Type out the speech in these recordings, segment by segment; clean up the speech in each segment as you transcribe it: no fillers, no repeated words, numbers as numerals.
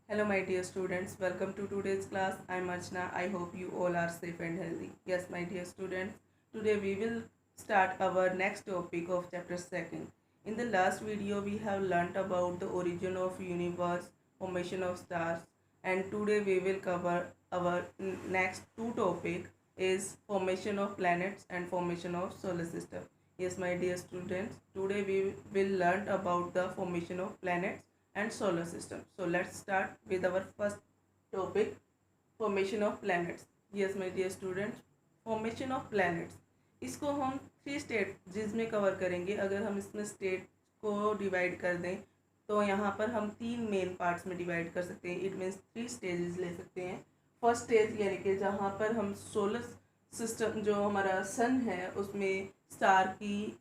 Hello, my dear students. Welcome to today's class. I'm Archana. I hope you all are safe and healthy. Yes, my dear students. Today we will start our next topic of chapter 2nd. In the last video, we have learnt about the origin of universe, formation of stars, and today we will cover our next two topic is formation of planets and formation of solar system. Yes, my dear students. Today we will learn about the formation of planets and solar system. So let's start with our first topic, formation of planets. Yes my dear students, formation of planets इसको हम three stages में cover करेंगे. अगर हम इसमें state को divide कर दें तो यहाँ पर हम तीन मेन पार्ट्स में डिवाइड कर सकते हैं. इट मीन्स थ्री स्टेजेस ले सकते हैं. फर्स्ट स्टेज यानी कि जहाँ पर हम सोलर सिस्टम जो हमारा सन है उसमें स्टार की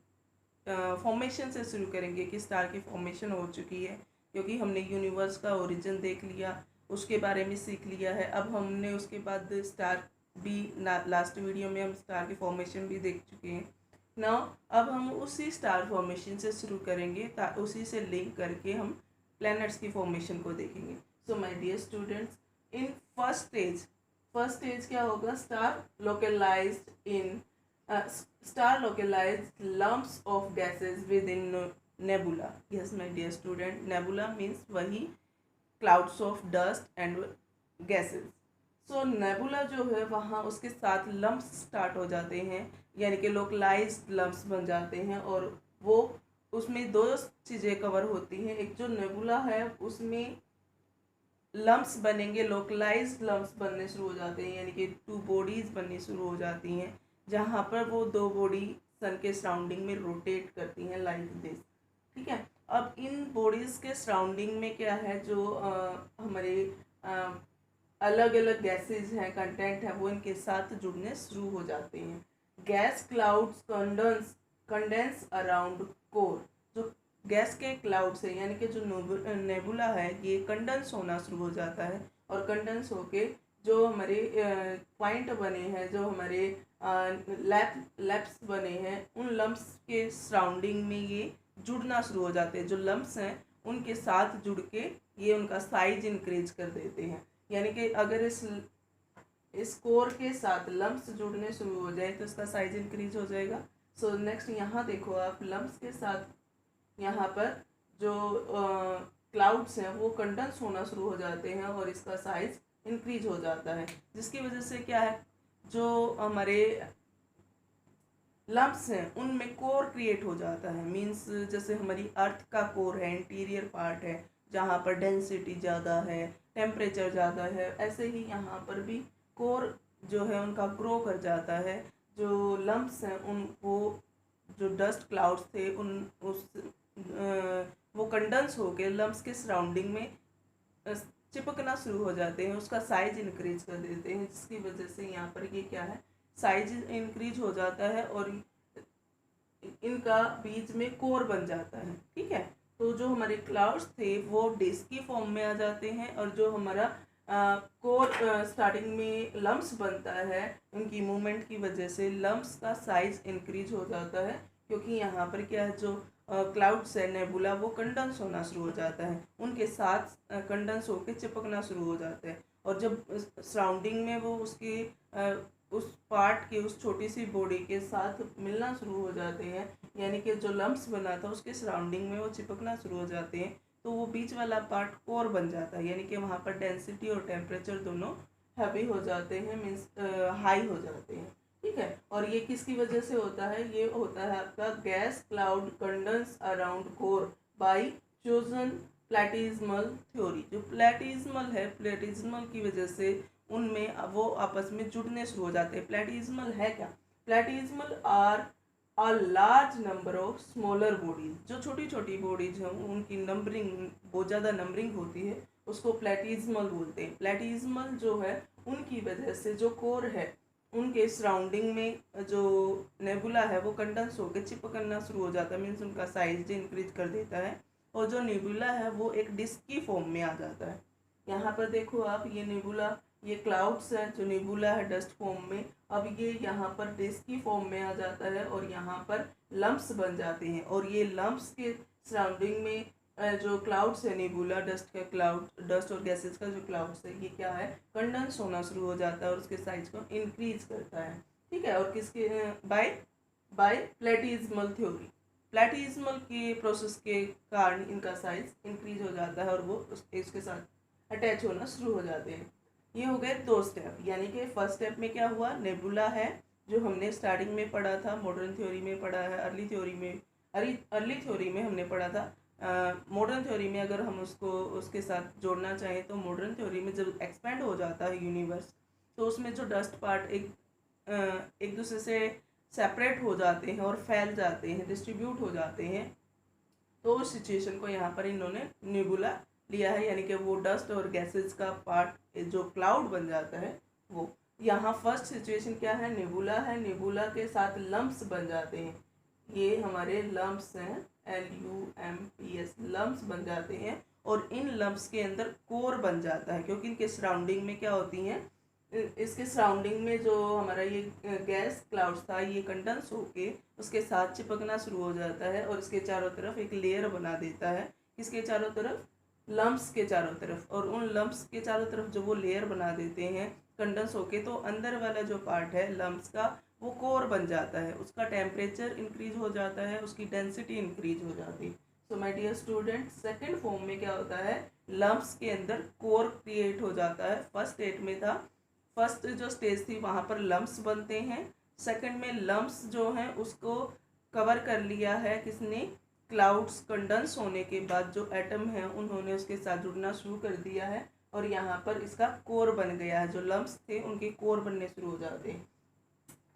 फॉर्मेशन से शुरू करेंगे कि स्टार की फॉर्मेशन हो चुकी है, क्योंकि हमने यूनिवर्स का ओरिजिन देख लिया, उसके बारे में सीख लिया है. अब हमने उसके बाद स्टार भी लास्ट वीडियो में हम स्टार की फॉर्मेशन भी देख चुके हैं. नाउ अब हम उसी स्टार फॉर्मेशन से शुरू करेंगे, उसी से लिंक करके हम प्लैनेट्स की फॉर्मेशन को देखेंगे. So my dear students, in first stage क्या होगा? Star localized lumps of gases within nebula. Yes my dear student, nebula means वही clouds of dust and gases. So nebula जो है वहाँ उसके साथ lumps स्टार्ट हो जाते हैं, यानी कि localized lumps बन जाते हैं, और वो उसमें दो चीज़ें कवर होती हैं. एक जो nebula है उसमें लम्प्स बनेंगे, लोकलाइज्ड लम्प्स बनने शुरू हो जाते हैं, यानी कि टू बॉडीज़ बननी शुरू हो जाती हैं, जहाँ पर वो दो बॉडी सन के सराउंडिंग में रोटेट करती हैं लाइक दिस. ठीक है. अब इन बॉडीज़ के सराउंडिंग में क्या है, जो हमारे अलग अलग गैसेज हैं, कंटेंट है, वो इनके साथ जुड़ने शुरू हो जाते हैं. Gas clouds condense around core. जो गैस के क्लाउड्स है यानी कि जो नेबुला है ये कंडेंस होना शुरू हो जाता है, और कंडेंस होके जो हमारे पॉइंट बने हैं, जो हमारे लैप्स बने हैं, उन लम्प्स के सराउंडिंग में ये जुड़ना शुरू हो जाते हैं. जो लम्प्स हैं उनके साथ जुड़ के ये उनका साइज इंक्रीज कर देते हैं. यानी कि अगर इस कोर के साथ लम्प्स जुड़ने शुरू हो जाए तो इसका साइज इंक्रीज हो जाएगा. सो नेक्स्ट यहाँ देखो आप, लम्प्स के साथ यहाँ पर जो क्लाउड्स हैं वो कंडेंस होना शुरू हो जाते हैं और इसका साइज इंक्रीज हो जाता है, जिसकी वजह से क्या है, जो हमारे लम्प्स हैं उनमें कोर क्रिएट हो जाता है. मींस जैसे हमारी अर्थ का कोर है, इंटीरियर पार्ट है, जहाँ पर डेंसिटी ज़्यादा है, टेम्परेचर ज़्यादा है, ऐसे ही यहाँ पर भी कोर जो है उनका ग्रो कर जाता है. जो लम्प्स हैं उनको जो डस्ट क्लाउड्स थे वो कंडेंस होकर लम्प्स के सराउंडिंग में चिपकना शुरू हो जाते हैं, उसका साइज इंक्रीज कर देते हैं, जिसकी वजह से यहाँ पर ये क्या है, साइज इंक्रीज हो जाता है और इनका बीच में कोर बन जाता है. ठीक है. तो जो हमारे क्लाउड्स थे वो डिस्क की फॉर्म में आ जाते हैं, और जो हमारा कोर स्टार्टिंग में लम्प्स बनता है उनकी मूवमेंट की वजह से लम्प्स का साइज इंक्रीज हो जाता है, क्योंकि यहाँ पर क्या है, जो क्लाउड्स है नेबुला वो कंडेंस होना शुरू हो जाता है, उनके साथ कंडेंस होकर चिपकना शुरू हो जाता है. और जब सराउंडिंग में वो उसके उस पार्ट के उस छोटी सी बॉडी के साथ मिलना शुरू हो जाते हैं, यानी कि जो लम्प्स बना था उसके सराउंडिंग में वो चिपकना शुरू हो जाते हैं, तो वो बीच वाला पार्ट कोर बन जाता है, यानी कि वहाँ पर डेंसिटी और टेम्परेचर दोनों हैवी हो जाते हैं, मीन्स हाई हो जाते हैं. ठीक है. और ये किसकी वजह से होता है? ये होता है आपका gas cloud condense around core by chosen planetesimal theory. जो प्लेटिज्मल है, प्लेटिज्मल की वजह से उनमें वो आपस में जुड़ने शुरू हो जाते हैं. प्लेटिज्मल है क्या? Planetesimal are a large number of smaller bodies. जो छोटी छोटी बॉडीज हैं उनकी नंबरिंग बहुत ज़्यादा नंबरिंग होती है, उसको प्लेटिज्मल बोलते हैं. प्लेटिज्मल जो है उनकी वजह से जो कोर है उनके सराउंडिंग में जो नेबुला है वो कंडेंस होकर चिपकना शुरू हो जाता है, मीन्स उनका साइज इंक्रीज कर देता है, और जो नेबुला है वो एक डिस्क की फॉर्म में आ जाता है. यहाँ पर देखो आप, ये नेबुला, ये क्लाउड्स है, जो नेबुला है डस्ट फॉर्म में, अब ये यहाँ पर डिस्क की फॉर्म में आ जाता है और यहाँ पर लम्प्स बन जाते हैं, और ये लम्प्स के सराउंडिंग में जो क्लाउड्स है नेबुला, डस्ट का क्लाउड, डस्ट और गैसेस का जो क्लाउड्स है ये क्या है, कंडेंस होना शुरू हो जाता है और उसके साइज को इंक्रीज करता है। ठीक है, और किसके बाय बाय प्लेटिज्मल थ्योरी, प्लेटिज्मल के प्रोसेस के कारण इनका साइज इंक्रीज हो जाता है और वो इसके साथ अटैच होना शुरू हो जाते हैं। ये हो गए दो स्टेप, यानी कि फर्स्ट स्टेप में क्या हुआ, नेबुला है जो हमने स्टार्टिंग में पढ़ा था, मॉडर्न थ्योरी में पढ़ा है, अर्ली थ्योरी में हमने पढ़ा था। मॉडर्न थ्योरी में अगर हम उसको उसके साथ जोड़ना चाहें तो मॉडर्न थ्योरी में जब एक्सपेंड हो जाता है यूनिवर्स, तो उसमें जो डस्ट पार्ट एक दूसरे से सेपरेट हो जाते हैं और फैल जाते हैं, डिस्ट्रीब्यूट हो जाते हैं, तो उस सिचुएशन को यहाँ पर इन्होंने नेबुला लिया है, यानी कि वो डस्ट और गैसेस का पार्ट जो क्लाउड बन जाता है वो। यहाँ फर्स्ट सिचुएशन क्या है, नेबुला है, नेबुला के साथ लम्प्स बन जाते हैं, ये हमारे लम्प्स हैं, LUMPS, लम्प्स बन जाते हैं और इन लम्प्स के अंदर कोर बन जाता है, क्योंकि इनके सराउंडिंग में क्या होती हैं, इसके सराउंडिंग में जो हमारा ये गैस क्लाउड्स था ये कंडेंस होके उसके साथ चिपकना शुरू हो जाता है और इसके चारों तरफ एक लेयर बना देता है, इसके चारों तरफ, लम्प्स के चारों तरफ, और उन लम्प्स के चारों तरफ जो वो लेयर बना देते हैं कंडेंस होके, तो अंदर वाला जो पार्ट है लम्प्स का वो कोर बन जाता है, उसका टेम्परेचर इंक्रीज हो जाता है, उसकी डेंसिटी इंक्रीज हो जाती है। So my dear student, second form में क्या होता है, लम्प्स के अंदर कोर क्रिएट हो जाता है। फर्स्ट स्टेट में था, फर्स्ट जो स्टेज थी वहाँ पर लम्प्स बनते हैं, सेकंड में लम्प्स जो हैं उसको कवर कर लिया है किसने, क्लाउड्स कंडेंस होने के बाद जो एटम है उन्होंने उसके साथ जुड़ना शुरू कर दिया है और यहाँ पर इसका कोर बन गया है, जो लम्प्स थे उनके कोर बनने शुरू हो जाते हैं।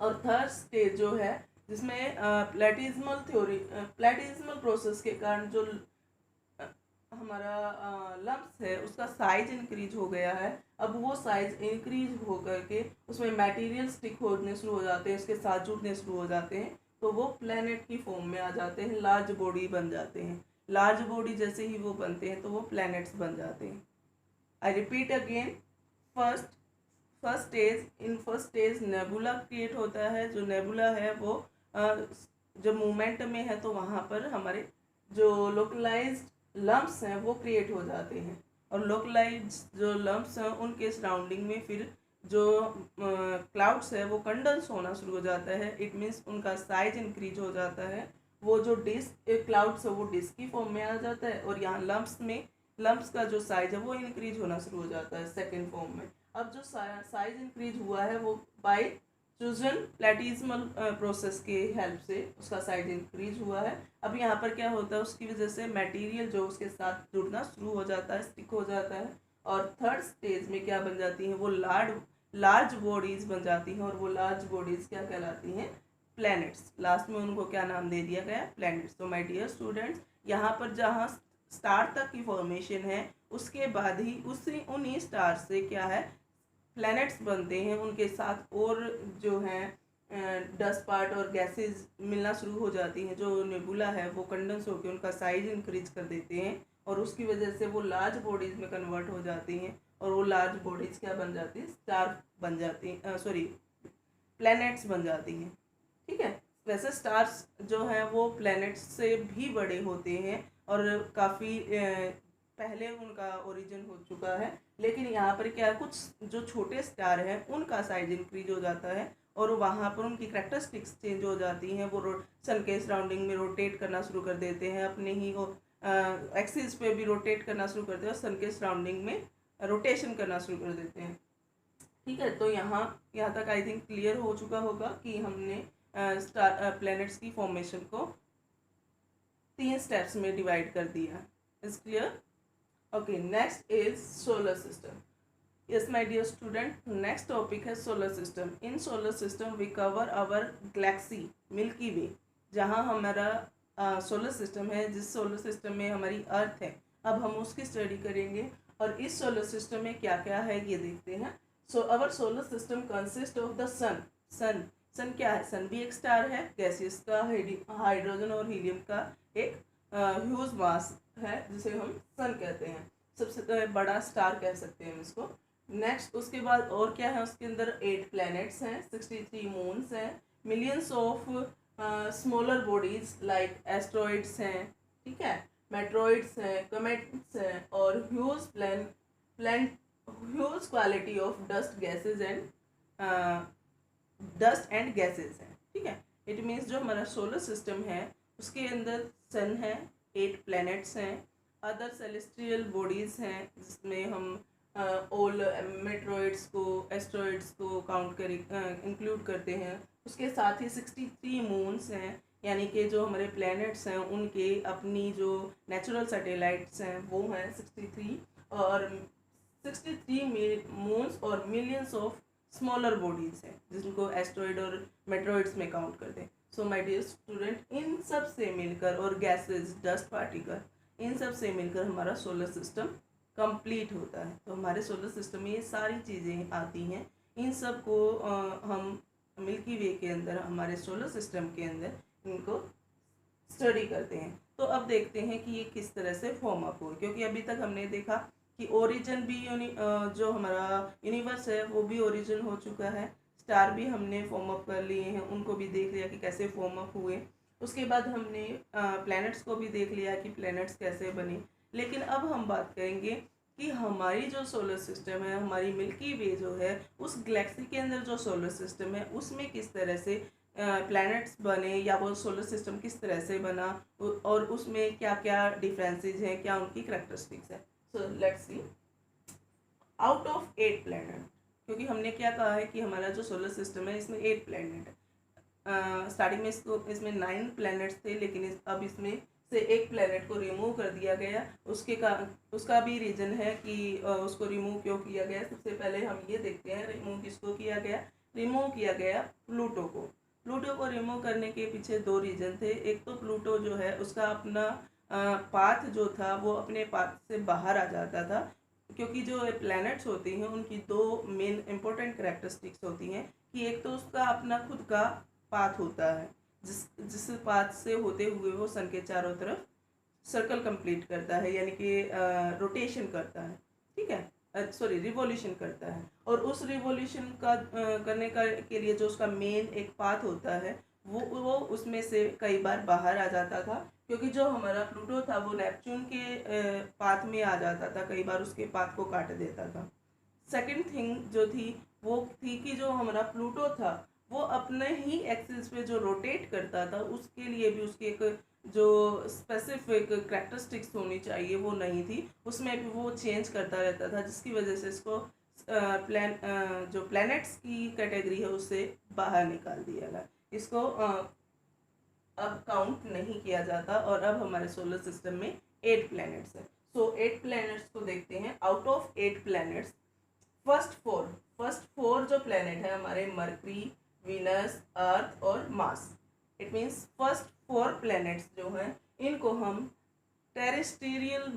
और थर्ड स्टेज जो है जिसमें प्लेटिज्मल प्रोसेस के कारण जो हमारा लम्प्स है उसका साइज इंक्रीज हो गया है, अब वो साइज इंक्रीज हो करके उसमें मटेरियल स्टिक होने शुरू हो जाते हैं, उसके साथ जुड़ने शुरू हो जाते हैं, तो वो प्लेनेट की फॉर्म में आ जाते हैं, लार्ज बॉडी बन जाते हैं। लार्ज बॉडी जैसे ही वो बनते हैं तो वो प्लैनेट्स बन जाते हैं। I repeat again, first first stage nebula create होता है, जो नेबुला है वो जब मूवमेंट में है तो वहाँ पर हमारे जो लोकलाइज्ड लम्प्स हैं वो क्रिएट हो जाते हैं और लोकलाइज्ड जो लम्प्स हैं उनके सराउंडिंग में फिर जो क्लाउड्स है वो कंडेंस होना शुरू हो जाता है, इट मीन्स उनका साइज इंक्रीज हो जाता है, वो जो डिस्क क्लाउड्स है वो डिस्क की फॉर्म में आ जाता है और यहाँ लम्प्स का जो साइज है वो इंक्रीज होना शुरू हो जाता है सेकेंड फॉर्म में। अब जो साइज इंक्रीज हुआ है वो बाय फ्यूजन प्लेटिज्मल प्रोसेस के हेल्प से उसका साइज इंक्रीज हुआ है। अब यहाँ पर क्या होता है, उसकी वजह से मटेरियल जो उसके साथ जुड़ना शुरू हो जाता है, स्टिक हो जाता है और थर्ड स्टेज में क्या बन जाती हैं, वो लार्ज बॉडीज बन जाती हैं और वो लार्ज बॉडीज क्या कहलाती हैं, प्लैनेट्स। लास्ट में उनको क्या नाम दे दिया गया, प्लैनेट्स। तो माय डियर स्टूडेंट्स, यहाँ पर जहाँ स्टार तक की फॉर्मेशन है उसके बाद ही उन्हीं स्टार से क्या है, प्लैनेट्स बनते हैं, उनके साथ और जो हैं डस्ट पार्ट और गैसेस मिलना शुरू हो जाती हैं, जो नेबुला है वो कंडेंस होकर उनका साइज इंक्रीज कर देते हैं और उसकी वजह से वो लार्ज बॉडीज़ में कन्वर्ट हो जाती हैं और वो लार्ज बॉडीज़ क्या बन जाती है, स्टार बन जाती हैं, प्लैनेट्स बन जाती हैं। ठीक है, वैसे स्टार्स जो हैं वो प्लैनेट्स से भी बड़े होते हैं और काफ़ी पहले उनका ओरिजिन हो चुका है, लेकिन यहाँ पर क्या है, कुछ जो छोटे स्टार हैं उनका साइज इंक्रीज हो जाता है और वहाँ पर उनकी करैक्टरिस्टिक्स चेंज हो जाती हैं, वो सन के सराउंडिंग में रोटेट करना शुरू कर देते हैं, अपने ही वो एक्सिस पे भी रोटेट करना शुरू कर देते हैं, सन के सराउंडिंग में रोटेशन करना शुरू कर देते हैं। ठीक है, तो यहाँ तक आई थिंक क्लियर हो चुका होगा कि हमने स्टार प्लैनेट्स की फॉर्मेशन को 3 स्टेप्स में डिवाइड कर दिया। Is clear? Okay, next is solar system. Yes my dear student, next topic है solar system. In solar system we cover our galaxy Milky Way, जहाँ हमारा सोलर सिस्टम है, जिस सोलर सिस्टम में हमारी अर्थ है, अब हम उसकी स्टडी करेंगे और इस सोलर सिस्टम में क्या क्या है ये देखते हैं। So our solar system consist of the sun क्या है, सन भी एक स्टार है, गैसेस का, हाइड्रोजन और हीलियम का एक ह्यूज मास है जिसे हम सन कहते हैं, सबसे बड़ा स्टार कह सकते हैं हम इसको। नेक्स्ट उसके बाद और क्या है, उसके अंदर 8 प्लैनेट्स हैं, 63 मून्स हैं, millions of smaller bodies like asteroids हैं, ठीक है, मेट्रॉइड्स हैं, कमेट्स हैं और huge quality of dust and gases हैं। ठीक है, इट मीन्स जो हमारा सोलर सिस्टम है उसके अंदर सन है, 8 प्लैनेट्स हैं, अदर सेलेस्टियल बॉडीज हैं जिसमें हम ऑल मेट्रॉइड्स को, एस्ट्रॉइड्स को काउंट कर इंक्लूड करते हैं। उसके साथ ही 63 मून्स हैं, यानी कि जो हमारे प्लैनेट्स हैं उनके अपनी जो नेचुरल सैटेलाइट्स हैं वो हैं 63, और 63 मून्स और मिलियंस ऑफ स्मॉलर बॉडीज हैं जिनको एस्ट्रॉइड और मेट्रॉइड्स में काउंट करते हैं। सो माय डियर स्टूडेंट, इन सब से मिलकर, और गैसेस, डस्ट पार्टिकल, इन सब से मिलकर हमारा सोलर सिस्टम कंप्लीट होता है। तो हमारे सोलर सिस्टम में ये सारी चीज़ें आती हैं, इन सब को हम मिल्की वे के अंदर, हमारे सोलर सिस्टम के अंदर इनको स्टडी करते हैं। तो अब देखते हैं कि ये किस तरह से फॉर्म अप हुए, क्योंकि अभी तक हमने देखा कि ओरिजिन भी जो हमारा यूनिवर्स है वो भी ओरिजिन हो चुका है, स्टार भी हमने फॉर्म अप कर लिए हैं, उनको भी देख लिया कि कैसे फॉर्म अप हुए। उसके बाद हमने प्लैनेट्स को भी देख लिया कि प्लैनेट्स कैसे बने। लेकिन अब हम बात करेंगे कि हमारी जो सोलर सिस्टम है, हमारी मिल्की वे जो है, उस गैलेक्सी के अंदर जो सोलर सिस्टम है उसमें किस तरह से प्लैनेट्स बने, या वो सोलर सिस्टम किस तरह से बना, और उसमें क्या क्या डिफरेंसेस हैं, क्या उनकी करैक्टरिस्टिक्स है। So let's see. Out of 8 planet, क्योंकि हमने क्या कहा है कि हमारा जो सोलर सिस्टम है इसमें 8 प्लैनेट है। स्टार्टिंग में इसमें 9 प्लैनेट्स थे, लेकिन अब इसमें से एक प्लैनेट को रिमूव कर दिया गया। उसका भी रीज़न है कि उसको रिमूव क्यों किया गया। सबसे पहले हम ये देखते हैं रिमूव किसको किया गया। रिमूव किया गया प्लूटो को। प्लूटो को रिमूव करने के पीछे 2 रीज़न थे। एक तो प्लूटो जो है उसका अपना पाथ जो था वो अपने पाथ से बाहर आ जाता था, क्योंकि जो प्लैनेट्स होती हैं उनकी 2 मेन इंपॉर्टेंट करैक्टरिस्टिक्स होती हैं कि एक तो उसका अपना खुद का पाथ होता है, जिस पाथ से होते हुए वो सन के चारों तरफ सर्कल कंप्लीट करता है, यानी कि रोटेशन करता है। ठीक है, सॉरी, रिवॉल्यूशन करता है। और उस रिवॉल्यूशन का करने का के लिए जो उसका मेन एक पाथ होता है वो उसमें से कई बार बाहर आ जाता था, क्योंकि जो हमारा प्लूटो था वो नेपच्यून के पाथ में आ जाता था, कई बार उसके पाथ को काट देता था। सेकंड थिंग जो थी वो थी कि जो हमारा प्लूटो था वो अपने ही एक्सिस पे जो रोटेट करता था उसके लिए भी उसकी एक जो स्पेसिफिक करैक्टरिस्टिक्स होनी चाहिए वो नहीं थी, उसमें भी वो चेंज करता रहता था, जिसकी वजह से इसको जो प्लैनेट्स की कैटेगरी है उससे बाहर निकाल दिया गया। इसको अब काउंट नहीं किया जाता, और अब हमारे सोलर सिस्टम में 8 प्लैनेट्स हैं। सो 8 प्लैनेट्स को देखते हैं। Out of 8 planets, first four जो प्लैनेट है हमारे मरकरी, वीनस, अर्थ और Mars, it means first 4 planets जो हैं इनको हम टेरेस्ट्रियल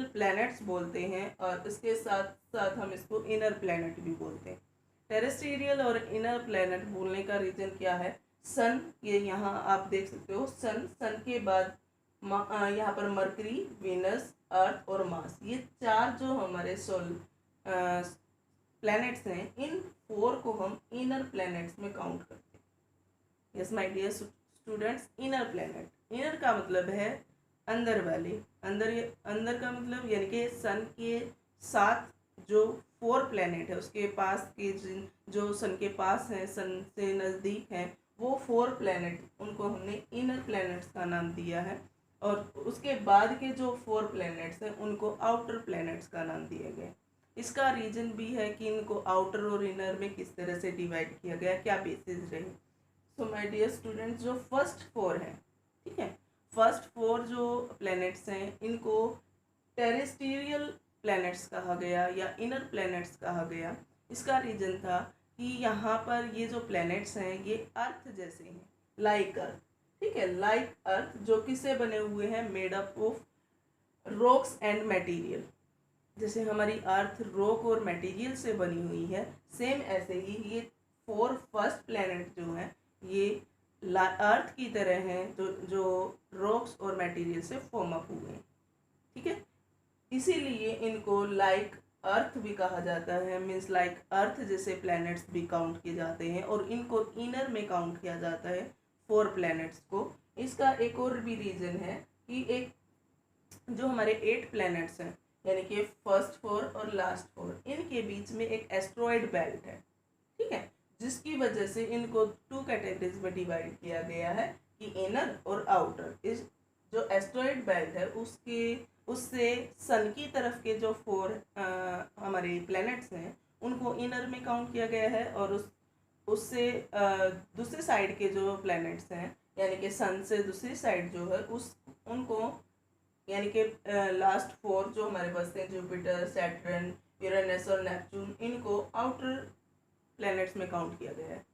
प्लैनेट्स बोलते हैं, और इसके साथ साथ हम इसको इनर प्लैनेट भी बोलते हैं। टेरेस्ट्रियल और इनर प्लैनेट बोलने का रीज़न क्या है, सन, ये यहाँ आप देख सकते हो, सन के बाद यहाँ पर मरकरी, वीनस, अर्थ और मार्स, ये 4 जो हमारे प्लैनेट्स हैं, इन 4 को हम इनर प्लैनेट्स में काउंट करते हैं। Yes my dear students, inner planet, inner का मतलब है अंदर वाले, अंदर का मतलब यानी कि सन के साथ जो 4 प्लैनेट है उसके पास के जो सन के पास हैं, सन से नज़दीक हैं, वो 4 प्लैनेट, उनको हमने इनर प्लैनेट्स का नाम दिया है। और उसके बाद के जो 4 प्लैनेट्स हैं उनको आउटर प्लैनेट्स का नाम दिया गया। इसका रीज़न भी है कि इनको आउटर और इनर में किस तरह से डिवाइड किया गया, क्या बेसिस रहे। सो माय डियर स्टूडेंट्स, जो फर्स्ट 4 हैं, ठीक है, फर्स्ट 4 जो प्लैनेट्स हैं इनको टेरेस्ट्रियल प्लैनेट्स कहा गया या इनर प्लैनेट्स कहा गया। इसका रीज़न था कि यहाँ पर ये जो प्लैनेट्स हैं ये अर्थ जैसे हैं, लाइक अर्थ। ठीक है, लाइक अर्थ, जो किससे बने हुए हैं, made up of rocks and material. जैसे हमारी अर्थ रॉक और मटेरियल से बनी हुई है, सेम ऐसे ही ये 4 फर्स्ट प्लैनेट जो हैं ये अर्थ की तरह हैं, जो रॉक्स और मटेरियल से फॉर्म अप हुए हैं। ठीक है, इसीलिए इनको लाइक अर्थ भी कहा जाता है, मीन्स लाइक अर्थ जैसे प्लैनेट्स भी काउंट किए जाते हैं, और इनको इनर में काउंट किया जाता है 4 प्लैनेट्स को। इसका एक और भी रीज़न है कि एक जो हमारे 8 प्लैनेट्स हैं, यानी कि फर्स्ट 4 और लास्ट 4, इनके बीच में एक एस्ट्रॉयड बेल्ट है, ठीक है, जिसकी वजह से इनको 2 कैटेगरीज में डिवाइड किया गया है कि इनर और आउटर। इस जो एस्ट्रॉयड बेल्ट है उससे सन की तरफ के जो 4 हमारे प्लैनेट्स हैं उनको इनर में काउंट किया गया है, और उससे दूसरे साइड के जो प्लैनेट्स हैं यानी कि सन से दूसरी साइड जो है उनको यानी कि लास्ट 4 जो हमारे पास थे, जुपिटर, सैटर्न, यूरेनस और नेपच्यून, इनको आउटर प्लैनेट्स में काउंट किया गया है।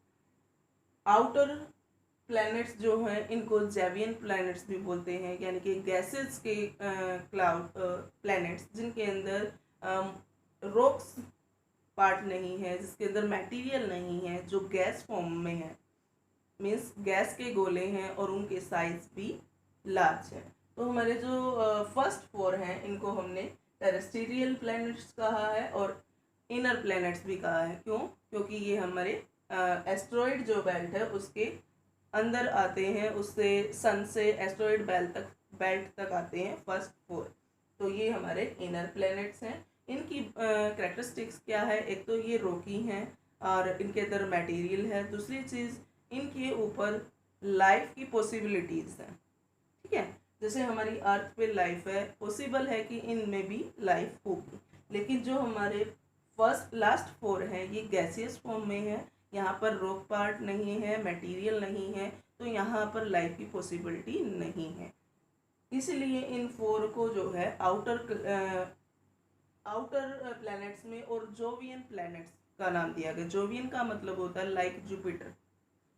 आउटर प्लैनेट्स जो हैं इनको जैवियन प्लैनेट्स भी बोलते हैं, यानी कि गैसेस के क्लाउड प्लैनेट्स जिनके अंदर रॉक्स पार्ट नहीं है, जिसके अंदर मटेरियल नहीं है, जो गैस फॉर्म में है, मीन्स गैस के गोले हैं और उनके साइज भी लार्ज है। तो हमारे जो फर्स्ट 4 हैं इनको हमने टेरेस्ट्रियल प्लैनेट्स कहा है और इनर प्लैनेट्स भी कहा है। क्यों? क्योंकि ये हमारे एस्ट्रॉयड जो बेल्ट है उसके अंदर आते हैं, उससे सन से एस्ट्रॉयड बेल्ट तक आते हैं फर्स्ट 4। तो ये हमारे इनर प्लैनेट्स हैं। इनकी कैरेक्टरिस्टिक्स क्या है? एक तो ये रॉकी हैं और इनके अंदर मटेरियल है। दूसरी चीज़, इनके ऊपर लाइफ की पॉसिबिलिटीज़ हैं, ठीक है। जैसे हमारी अर्थ पे लाइफ है, पॉसिबल है कि इनमें भी लाइफ होगी, लेकिन जो हमारे लास्ट 4 हैं ये गैसियस फॉर्म में है, यहाँ पर रॉक पार्ट नहीं है, मटेरियल नहीं है, तो यहाँ पर लाइफ की पॉसिबिलिटी नहीं है। इसलिए इन 4 को जो है आउटर प्लैनेट्स में और जोवियन प्लैनेट्स का नाम दिया गया। जोवियन का मतलब होता है लाइक जुपिटर,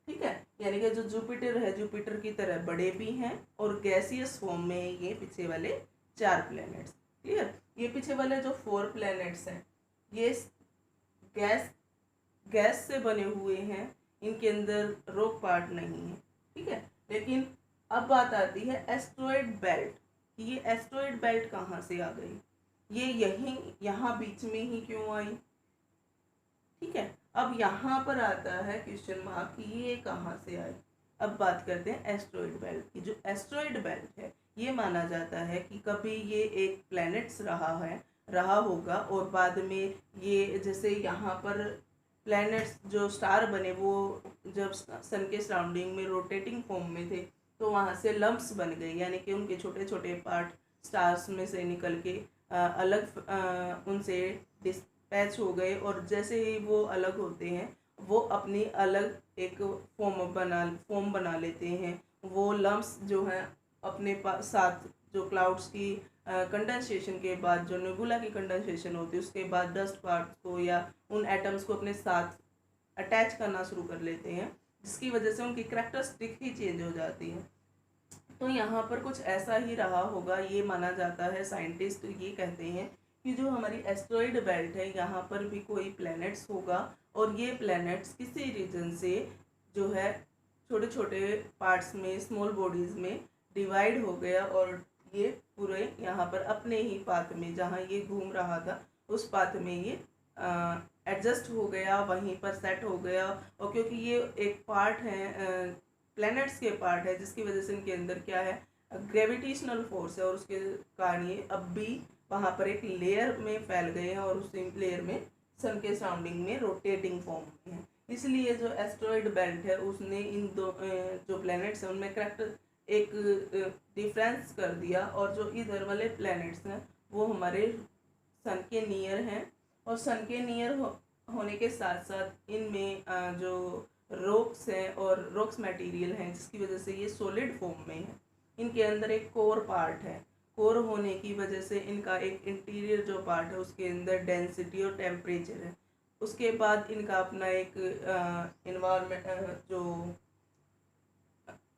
ठीक है, यानी कि जो जुपिटर है जुपिटर की तरह बड़े भी हैं और गैसियस फॉर्म में ये पीछे वाले 4 प्लैनेट्स। क्लियर? ये पीछे वाले जो 4 प्लैनेट्स हैं ये गैस से बने हुए हैं, इनके अंदर रॉक पार्ट नहीं है, ठीक है। लेकिन अब बात आती है एस्ट्रॉयड बेल्ट। ये एस्ट्रॉयड बेल्ट कहाँ से आ गई? ये यहाँ बीच में ही क्यों आई? ठीक है, अब यहाँ पर आता है क्वेश्चन मार्क कि ये कहाँ से आई। अब बात करते हैं एस्ट्रॉयड बेल्ट की। जो एस्ट्रॉयड बेल्ट है ये माना जाता है कि कभी ये एक प्लैनेट्स रहा होगा और बाद में ये जैसे यहाँ पर प्लैनेट्स जो स्टार बने वो जब सन के सराउंडिंग में रोटेटिंग फॉर्म में थे तो वहाँ से लम्प्स बन गए, यानी कि उनके छोटे छोटे पार्ट स्टार्स में से निकल के अलग उनसे डिस्पैच हो गए, और जैसे ही वो अलग होते हैं वो अपनी अलग एक फॉर्म बना लेते हैं। वो लम्प्स जो हैं अपने साथ जो क्लाउड्स की कंडेंसेशन के बाद, जो नेबुला की कंडेंसेशन होती है उसके बाद डस्ट पार्ट्स को या उन एटम्स को अपने साथ अटैच करना शुरू कर लेते हैं, जिसकी वजह से उनकी कैरेक्टरिस्टिक ही चेंज हो जाती है। तो यहाँ पर कुछ ऐसा ही रहा होगा, ये माना जाता है। साइंटिस्ट ये कहते हैं कि जो हमारी एस्ट्रॉयड बेल्ट है यहाँ पर भी कोई प्लैनेट्स होगा और ये प्लैनेट्स किसी रीजन से जो है छोटे छोटे पार्ट्स में, स्मॉल बॉडीज़ में डिवाइड हो गया और ये पूरे यहाँ पर अपने ही पाथ में जहाँ ये घूम रहा था उस पाथ में ये एडजस्ट हो गया, वहीं पर सेट हो गया। और क्योंकि ये एक पार्ट है, प्लैनेट्स के पार्ट है, जिसकी वजह से इनके अंदर क्या है, ग्रेविटेशनल फोर्स है, और उसके कारण ये अब भी वहाँ पर एक लेयर में फैल गए हैं और उस लेयर में सन के सराउंडिंग में रोटेटिंग फॉर्म में है। इसलिए जो एस्ट्रॉयड बेल्ट है उसने इन दो जो प्लैनेट्स हैं उनमें करेक्टर एक डिफरेंस कर दिया, और जो इधर वाले प्लैनेट्स हैं वो हमारे सन के नियर हैं, और सन के नियर होने के साथ साथ इनमें जो रॉक्स हैं और रॉक्स मटेरियल हैं, जिसकी वजह से ये सॉलिड फॉर्म में है। इनके अंदर एक कोर पार्ट है, कोर होने की वजह से इनका एक इंटीरियर जो पार्ट है उसके अंदर डेंसिटी और टेम्परेचर है। उसके बाद इनका अपना एक इन्वायरमेंट जो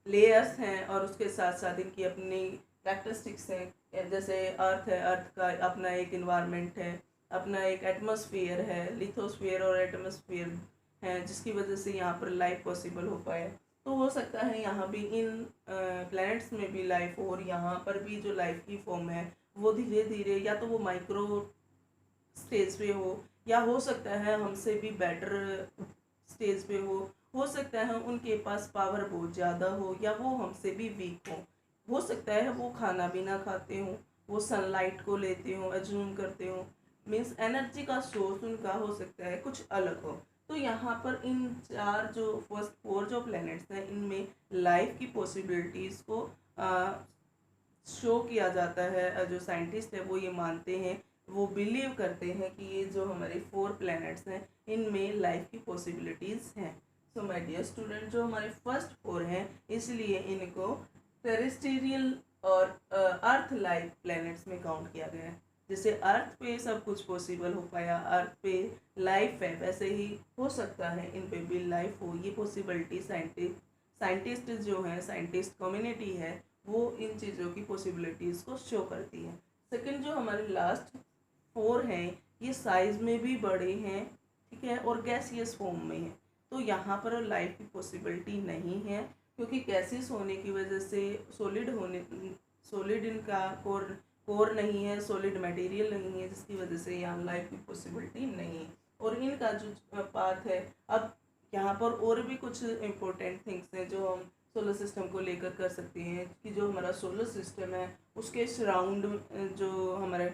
लेयर्स हैं, और उसके साथ साथ इनकी अपनी कैरेक्टरिस्टिक्स हैं। जैसे अर्थ है, अर्थ का अपना एक इन्वायरमेंट है, अपना एक एटमॉस्फेयर है, लिथोस्फेयर और एटमॉस्फेयर है, जिसकी वजह से यहाँ पर लाइफ पॉसिबल हो पाए। तो हो सकता है यहाँ भी इन प्लैनेट्स में भी लाइफ हो, और यहाँ पर भी जो लाइफ की फॉर्म है वो धीरे धीरे या तो वो माइक्रो स्टेज पे या हो सकता है हमसे भी बेटर स्टेज पे हो सकता है उनके पास पावर बहुत ज़्यादा हो या वो हमसे भी वीक हो। हो सकता है वो खाना भी ना खाते हों, वो सनलाइट को लेते हों, एज्यूम करते हों, मीन्स एनर्जी का सोर्स उनका हो सकता है कुछ अलग हो। तो यहाँ पर इन चार जो फर्स्ट फोर जो प्लैनेट्स हैं इनमें लाइफ की पॉसिबिलिटीज़ को शो किया जाता है। जो साइंटिस्ट है वो ये मानते हैं, वो बिलीव करते हैं कि ये जो हमारे फोर प्लैनेट्स हैं इनमें लाइफ की पॉसिबिलिटीज़ हैं। सो माय डियर स्टूडेंट, जो हमारे फर्स्ट फोर हैं इसलिए इनको टेरेस्टेरियल और अर्थ लाइफ प्लैनेट्स में काउंट किया गया है। जैसे अर्थ पे सब कुछ पॉसिबल हो पाया, अर्थ पे लाइफ है, वैसे ही हो सकता है इन पे भी लाइफ हो। ये पॉसिबिलिटी साइंटिस्ट जो हैं, साइंटिस्ट कम्युनिटी है, वो इन चीज़ों की पॉसिबिलिटीज़ को शो करती है। सेकंड जो हमारे लास्ट फोर हैं ये साइज में भी बड़े हैं, ठीक है, और गैसियस फॉर्म में हैं। तो यहाँ पर लाइफ की पॉसिबिलिटी नहीं है, क्योंकि गैसियस होने की वजह से सॉलिड इनका कोर नहीं है, सॉलिड मटेरियल नहीं है, जिसकी वजह से यहाँ लाइफ की पॉसिबिलिटी नहीं है। और इनका जो पाथ है, अब यहाँ पर और भी कुछ इम्पोर्टेंट थिंग्स हैं जो हम सोलर सिस्टम को लेकर कर सकते हैं कि जो हमारा सोलर सिस्टम है उसके सराउंड जो हमारे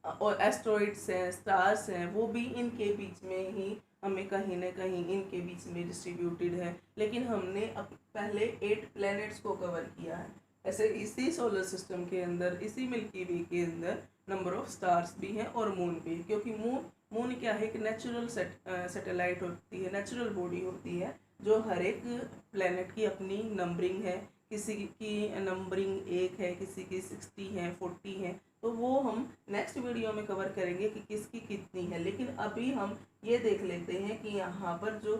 और एस्ट्रॉइड्स हैं, स्टार्स हैं, वो भी इनके बीच में ही हमें कहीं ना कहीं इनके बीच में डिस्ट्रीब्यूटेड है। लेकिन हमने अब पहले 8 प्लैनेट्स को कवर किया है। ऐसे इसी सोलर सिस्टम के अंदर, इसी मिल्की वे के अंदर नंबर ऑफ स्टार्स भी हैं और मून भी, क्योंकि मून क्या है कि नेचुरल सैटेलाइट होती है, नेचुरल बॉडी होती है, जो हर एक प्लैनेट की अपनी नंबरिंग है। किसी की नंबरिंग 1 है, किसी की 60 है, 40 है। तो वो हम नेक्स्ट वीडियो में कवर करेंगे कि किसकी कितनी है। लेकिन अभी हम ये देख लेते हैं कि यहाँ पर जो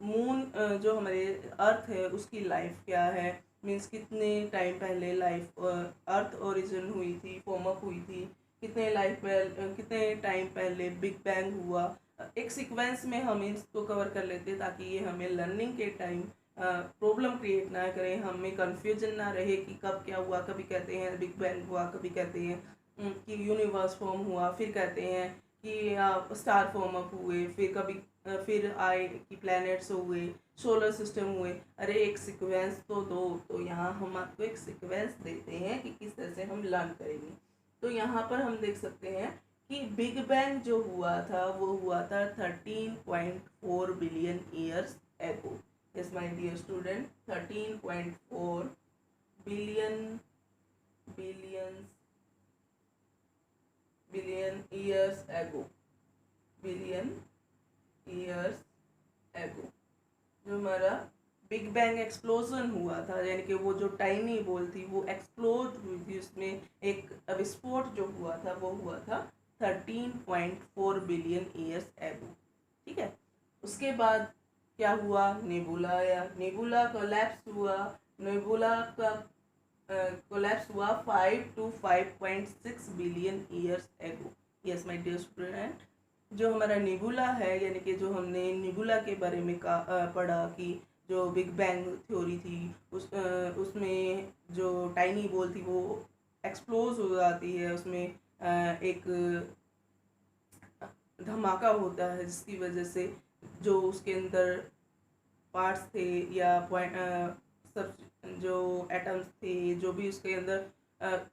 मून जो हमारे अर्थ है उसकी लाइफ क्या है, मीन्स कितने टाइम पहले लाइफ अर्थ ओरिजिन हुई थी, फॉर्म अप हुई थी, कितने टाइम पहले बिग बैंग हुआ। एक सीक्वेंस में हम इसको कवर कर लेते ताकि ये हमें लर्निंग के टाइम प्रॉब्लम क्रिएट ना करें, हमें कन्फ्यूजन ना रहे कि कब क्या हुआ। कभी कहते हैं बिग बैंग हुआ, कभी कहते हैं कि यूनिवर्स फॉर्म हुआ, फिर कहते हैं कि स्टार फॉर्म अप हुए, फिर कभी फिर आए कि प्लैनेट्स हुए, सोलर सिस्टम हुए। अरे एक सीक्वेंस तो दो। तो यहाँ हम आपको एक सीक्वेंस देते हैं कि किस तरह से हम लर्न करेंगे। तो यहाँ पर हम देख सकते हैं कि बिग बैंग जो हुआ था वो हुआ था 13.4 बिलियन ईयर्स एगो। Yes, my dear student, 13.4 billion years ago, billion years ago, जो हमारा बिग बैंग एक्सप्लोजन हुआ था, यानी कि वो जो टाइनी बॉल थी वो एक्सप्लोड हुई थी, उसमें एक विस्फोट जो हुआ था वो हुआ था 13.4 बिलियन ईयर्स एगो। ठीक है, उसके बाद क्या हुआ, नेबुला आया, नेबुला कोलैप्स हुआ, नेबुला का कोलैप्स हुआ 5 to 5.6 billion years ago. Yes my dear student, जो हमारा नेबुला है, यानी कि जो हमने नेबुला के बारे में पढ़ा कि जो बिग बैंग थ्योरी थी उसमें जो टाइनी बॉल थी वो एक्सप्लोज हो जाती है, उसमें एक धमाका होता है जिसकी वजह से जो उसके अंदर पार्ट्स थे या सब जो एटम्स थे, जो भी उसके अंदर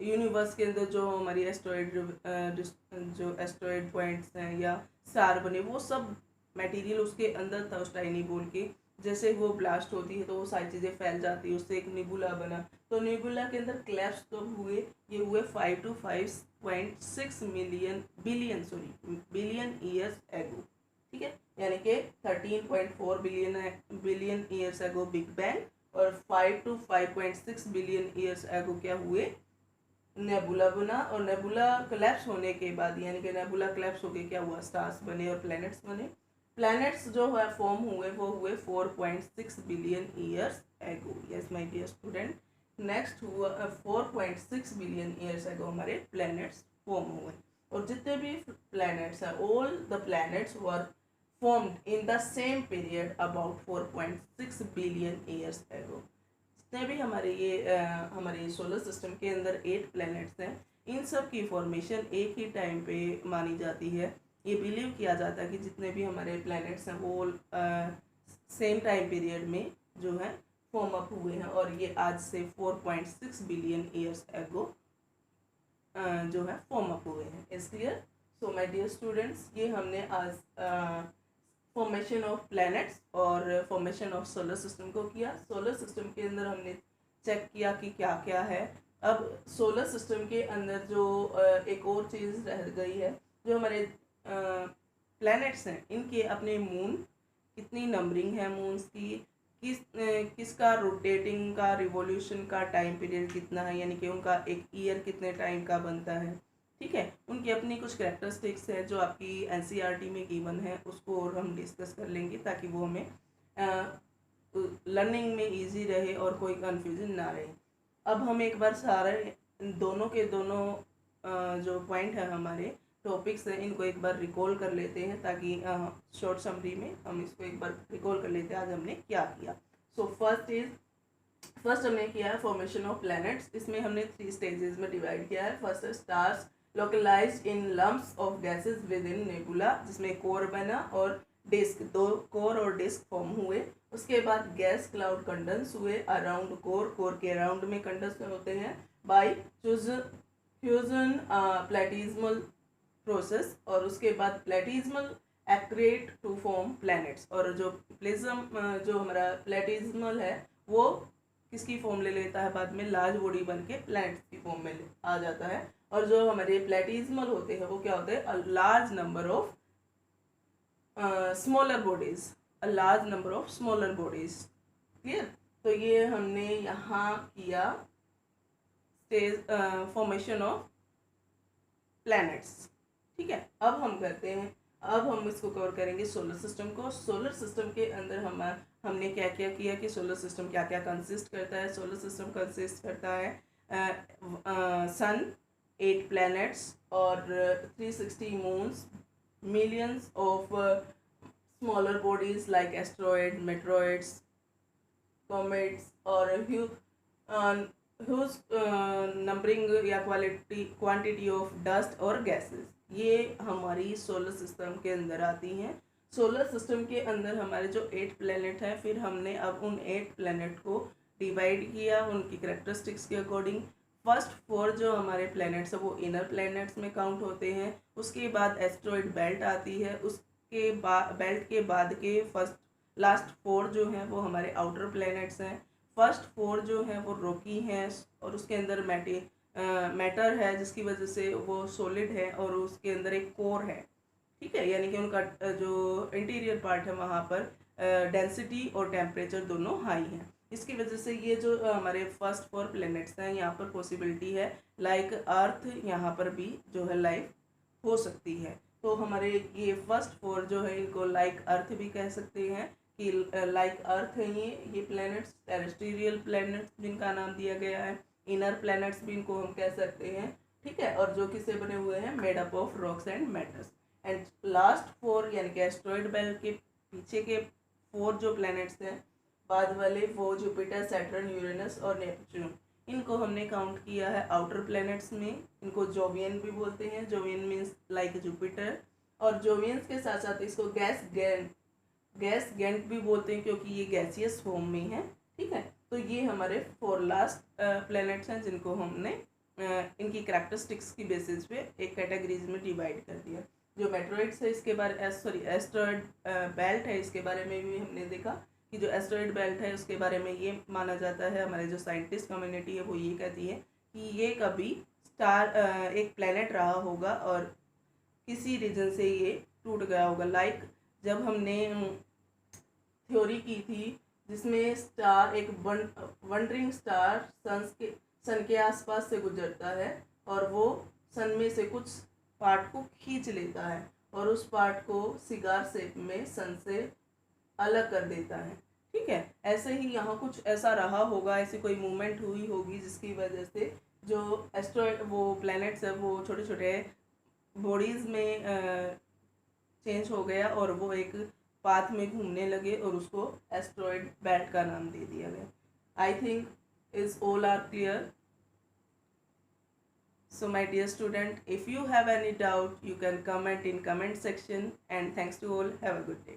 यूनिवर्स के अंदर जो हमारी जो एस्ट्रॉइड पॉइंट्स हैं या स्टार बने, वो सब मटेरियल उसके अंदर था उस टाइनी बॉल के। जैसे वो ब्लास्ट होती है तो वो सारी चीज़ें फैल जाती है, उससे एक निबुला बना। तो निबुला के अंदर क्लैप्स कब हुए, ये हुए 5 to 5.6 बिलियन ईयर्स एगो। ठीक है, यानी कि 13.4 बिलियन ईयर्स एगो बिग बैंग और 5 to 5.6 बिलियन ईयर्स एगो क्या हुए, नेबुला बना। और नेबुला कोलैप्स होने के बाद, यानी कि नेबुला कोलैप्स होके क्या हुआ, स्टार्स बने और प्लैनेट्स बने। प्लैनेट्स जो है फॉर्म हुए वो हुए 4.6 billion years ago. Yes my dear student, next हुआ 4.6 बिलियन ईयर्स एगो हमारे प्लैनेट्स फॉर्म हुए। और जितने भी प्लैनेट्स हैं, all the planets were formed in the same period about 4.6 billion years एगो। जितने भी हमारे सोलर सिस्टम के अंदर 8 प्लैनेट्स हैं, इन सब की फॉर्मेशन एक ही टाइम पे मानी जाती है। ये बिलीव किया जाता है कि जितने भी हमारे प्लैनेट्स हैं वो सेम टाइम पीरियड में जो है फॉर्म अप हुए हैं, और ये आज से 4.6 बिलियन ईयर्स एगो जो है फॉर्म अप हुए हैं। Is clear? So my dear students, ये हमने आज फॉर्मेशन ऑफ प्लैनेट्स और फॉर्मेशन ऑफ सोलर सिस्टम को किया। सोलर सिस्टम के अंदर हमने चेक किया कि क्या क्या है। अब सोलर सिस्टम के अंदर जो एक और चीज़ रह गई है, जो हमारे प्लैनेट्स हैं, इनके अपने मून, कितनी नंबरिंग है मून्स की, किसका रोटेटिंग का रिवॉल्यूशन का टाइम पीरियड कितना है, यानी कि उनका एक ईयर कितने टाइम का बनता है। ठीक है, उनकी अपनी कुछ कैरेक्टरिस्टिक्स है जो आपकी एनसीईआरटी में गिवन है, उसको और हम डिस्कस कर लेंगे ताकि वो हमें लर्निंग में इजी रहे और कोई कंफ्यूजन ना रहे। अब हम एक बार सारे दोनों के दोनों जो पॉइंट है हमारे टॉपिक्स हैं, इनको एक बार रिकॉल कर लेते हैं ताकि शॉर्ट समरी में हम इसको एक बार रिकॉल कर लेते हैं आज हमने क्या किया। सो फर्स्ट हमने किया है फॉर्मेशन ऑफ प्लैनेट्स। इसमें हमने 3 स्टेजेस में डिवाइड किया है। फर्स्ट है stars localised in lumps of gases with in nebula, जिसमें कोर बना और डिस्क, 2 कोर और डिस्क फॉर्म हुए। उसके बाद गैस क्लाउड कंडेंस हुए अराउंड कोर, कोर के अराउंड में कंडेंस होते हैं बाय फ्यूजन प्लेटिज्मल प्रोसेस, और उसके बाद planetesimal accrete to form planets. और जो प्लिज्म जो हमारा प्लेटिज्मल है वो किसकी फॉर्म ले लेता है, बाद में लार्ज बॉडी बन के प्लैनेट्स की फॉर्म में आ जाता है। और जो हमारे प्लेटिज्मल होते हैं वो क्या होते हैं, अ large number of smaller bodies, a large number of smaller bodies. Clear? तो ये हमने यहाँ किया स्टेज फॉर्मेशन ऑफ प्लैनेट्स। ठीक है, अब हम करते हैं, अब हम इसको कवर करेंगे सोलर सिस्टम को। सोलर सिस्टम के अंदर हमने क्या क्या किया कि सोलर सिस्टम क्या क्या कंसिस्ट करता है। सोलर सिस्टम कंसिस्ट करता है सन, 8 प्लैनेट्स और 360 moons, millions of smaller bodies like asteroid, meteoroids, comets, और ह्यूज नंबरिंग या क्वांटिटी ऑफ डस्ट और गैसेस, ये हमारी सोलर सिस्टम के अंदर आती हैं। सोलर सिस्टम के अंदर हमारे जो 8 प्लैनेट हैं, फिर हमने अब उन 8 प्लैनेट को डिवाइड किया उनकी कैरेक्टरिस्टिक्स के अकॉर्डिंग। फर्स्ट 4 जो हमारे प्लैनेट्स हैं वो इनर प्लैनेट्स में काउंट होते हैं। उसके बाद एस्ट्रॉयड बेल्ट आती है, उसके बाद बेल्ट के बाद के लास्ट 4 जो हैं वो हमारे आउटर प्लैनेट्स हैं। फर्स्ट 4 जो हैं वो रॉकी हैं, और उसके अंदर मैटर है जिसकी वजह से वो सॉलिड है, और उसके अंदर एक कोर है। ठीक है, यानी कि उनका जो इंटीरियर पार्ट है वहाँ पर डेंसिटी और टेम्परेचर दोनों हाई हैं। इसकी वजह से ये जो हमारे फर्स्ट 4 प्लैनेट्स हैं, यहाँ पर पॉसिबिलिटी है लाइक अर्थ, यहाँ पर भी जो है लाइफ हो सकती है। तो हमारे ये फर्स्ट 4 जो है इनको लाइक अर्थ भी कह सकते हैं कि लाइक अर्थ है ये प्लैनेट्स, टेरेस्ट्रियल प्लैनेट्स जिनका नाम दिया गया है। इनर प्लैनेट्स भी इनको हम कह सकते हैं। ठीक है, और जो किससे बने हुए हैं, made up of rocks and metals. And last 4 यानी कि एस्ट्रॉयड बेल्ट के पीछे के 4 जो प्लैनेट्स हैं बाद वाले, वो जुपिटर, सैटर्न, यूरेनस और नेपच्यून, इनको हमने काउंट किया है आउटर प्लैनेट्स में। इनको जोवियन भी बोलते हैं, जोवियन मीन्स लाइक जुपिटर। और जोवियंस के साथ साथ इसको गैस गेंट भी बोलते हैं क्योंकि ये गैसियस फॉर्म में है। ठीक है, तो ये हमारे 4 लास्ट प्लैनेट्स हैं जिनको हमने इनकी कैरेक्टरिस्टिक्स की बेसिस पे एक कैटेगरीज में डिवाइड कर दिया। जो मेट्रॉइड्स है इसके बारे एस्ट्रॉयड बेल्ट है, इसके बारे में भी हमने देखा कि जो एस्ट्रॉयड बेल्ट है उसके बारे में ये माना जाता है, हमारे जो साइंटिस्ट कम्युनिटी है वो ये कहती है कि ये कभी एक प्लैनेट रहा होगा और किसी रीजन से ये टूट गया होगा। लाइक जब हमने थ्योरी की थी जिसमें स्टार एक वंडरिंग स्टार सन के आसपास से गुजरता है और वो सन में से कुछ पार्ट को खींच लेता है और उस पार्ट को सिगार शेप में सन से अलग कर देता है। ठीक है, ऐसे ही यहाँ कुछ ऐसा रहा होगा, ऐसी कोई मूवमेंट हुई होगी जिसकी वजह से जो एस्ट्रॉयड वो प्लैनेट्स है वो छोटे छोटे बॉडीज़ में चेंज हो गया और वो एक पाथ में घूमने लगे और उसको एस्ट्रॉयड बेल्ट का नाम दे दिया गया। I think is all are clear. So my dear student, if you have any doubt, you can comment in comment section, and thanks to all. Have a good day.